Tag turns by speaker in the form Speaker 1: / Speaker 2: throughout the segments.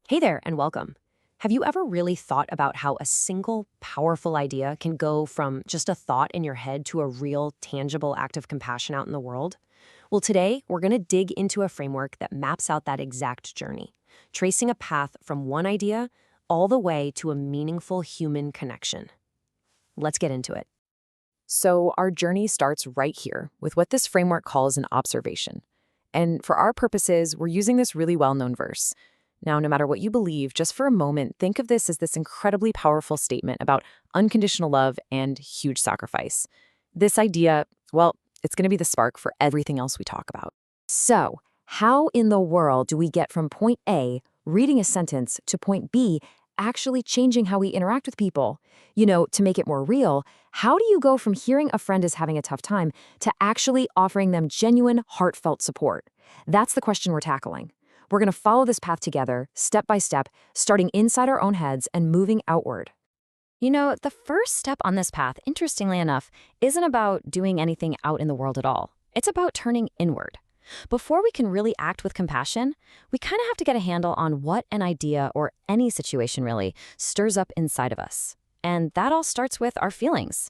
Speaker 1: Hey there, and welcome. Have you ever really thought about how a single powerful idea can go from just a thought in your head to a real, tangible act of compassion out in the world? Well, today, we're going to dig into a framework that maps out that exact journey, tracing a path from one idea all the way to a meaningful human connection. Let's get into it.
Speaker 2: So, our journey starts right here with what this framework calls an observation. And for our purposes, we're using this really well known verse. Now, no matter what you believe, just for a moment, think of this as this incredibly powerful statement about unconditional love and huge sacrifice. This idea, well, it's going to be the spark for everything else we talk about. So, how in the world do we get from point A, reading a sentence, to point B, actually changing how we interact with people? To make it more real, how do you go from hearing a friend is having a tough time to actually offering them genuine, heartfelt support? That's the question we're tackling. We're going to follow this path together, step by step, starting inside our own heads and moving outward.
Speaker 3: The first step on this path, interestingly enough, isn't about doing anything out in the world at all. It's about turning inward. Before we can really act with compassion, we kind of have to get a handle on what an idea or any situation really stirs up inside of us. And that all starts with our feelings.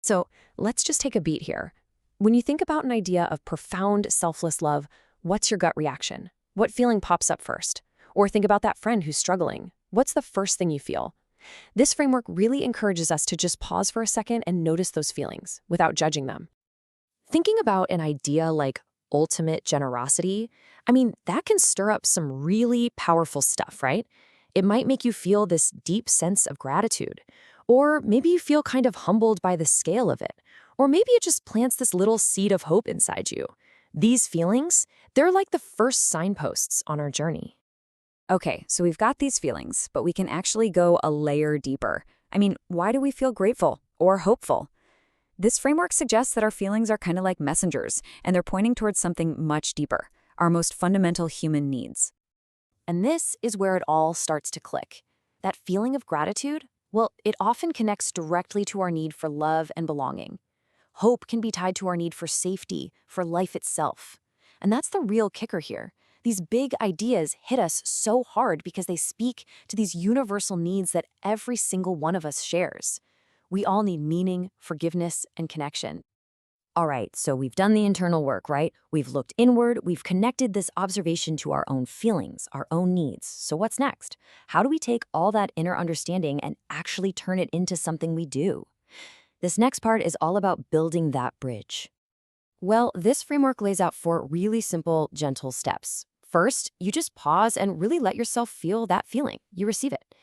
Speaker 3: So let's just take a beat here. When you think about an idea of profound, selfless love, what's your gut reaction? What feeling pops up first? Or think about that friend who's struggling. What's the first thing you feel? This framework really encourages us to just pause for a second and notice those feelings without judging them. Thinking about an idea like ultimate generosity, that can stir up some really powerful stuff, right? It might make you feel this deep sense of gratitude. Or maybe you feel kind of humbled by the scale of it. Or maybe it just plants this little seed of hope inside you. These feelings, they're like the first signposts on our journey. Okay, so we've got these feelings, but we can actually go a layer deeper. Why do we feel grateful or hopeful? This framework suggests that our feelings are kind of like messengers, and they're pointing towards something much deeper, our most fundamental human needs.
Speaker 1: And this is where it all starts to click. That feeling of gratitude, well, it often connects directly to our need for love and belonging. Hope can be tied to our need for safety, for life itself. And that's the real kicker here. These big ideas hit us so hard because they speak to these universal needs that every single one of us shares. We all need meaning, forgiveness, and connection. All right, so we've done the internal work, right? We've looked inward, we've connected this observation to our own feelings, our own needs. So what's next? How do we take all that inner understanding and actually turn it into something we do? This next part is all about building that bridge. Well, this framework lays out 4 really simple, gentle steps. First, you just pause and really let yourself feel that feeling. You receive it.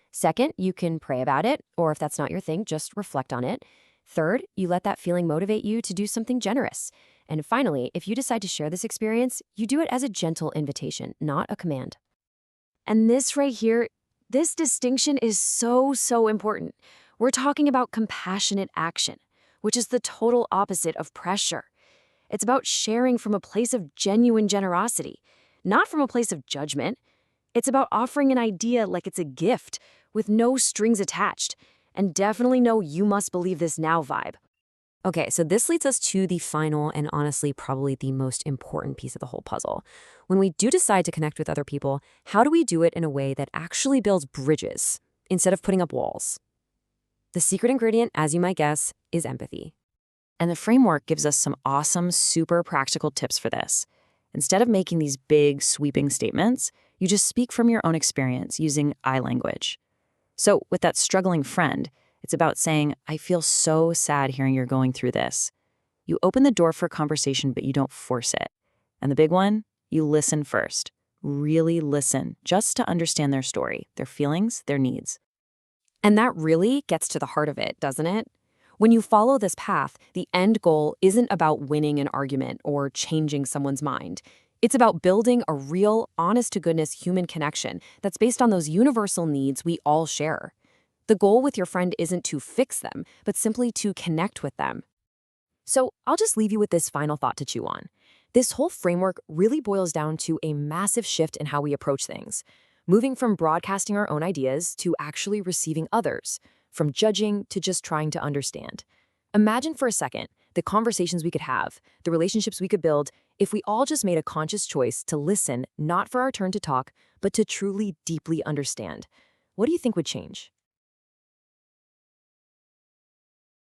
Speaker 1: Second, you can pray about it, or if that's not your thing, just reflect on it. Third, you let that feeling motivate you to do something generous. And finally, if you decide to share this experience, you do it as a gentle invitation, not a command. And this right here, this distinction is so important. We're talking about compassionate action, which is the total opposite of pressure. It's about sharing from a place of genuine generosity, not from a place of judgment. It's about offering an idea like it's a gift, with no strings attached, and definitely no "you must believe this now" vibe. Okay, so this leads us to the final and honestly probably the most important piece of the whole puzzle. When we do decide to connect with other people, how do we do it in a way that actually builds bridges instead of putting up walls? The secret ingredient, as you might guess, is empathy. And the framework gives us some awesome, super practical tips for this. Instead of making these big, sweeping statements, you just speak from your own experience using I language. So with that struggling friend, it's about saying, I feel so sad hearing you're going through this. You open the door for conversation, but you don't force it. And the big one, you listen first. Really listen, just to understand their story, their feelings, their needs. And that really gets to the heart of it, doesn't it? When you follow this path, the end goal isn't about winning an argument or changing someone's mind. It's about building a real, honest-to-goodness human connection that's based on those universal needs we all share. The goal with your friend isn't to fix them, but simply to connect with them. So I'll just leave you with this final thought to chew on. This whole framework really boils down to a massive shift in how we approach things, moving from broadcasting our own ideas to actually receiving others, from judging to just trying to understand. Imagine for a second
Speaker 2: the conversations we could have, the relationships we could build, if we all just made a conscious choice to listen, not for our turn to talk, but to truly, deeply understand. What do you think would change?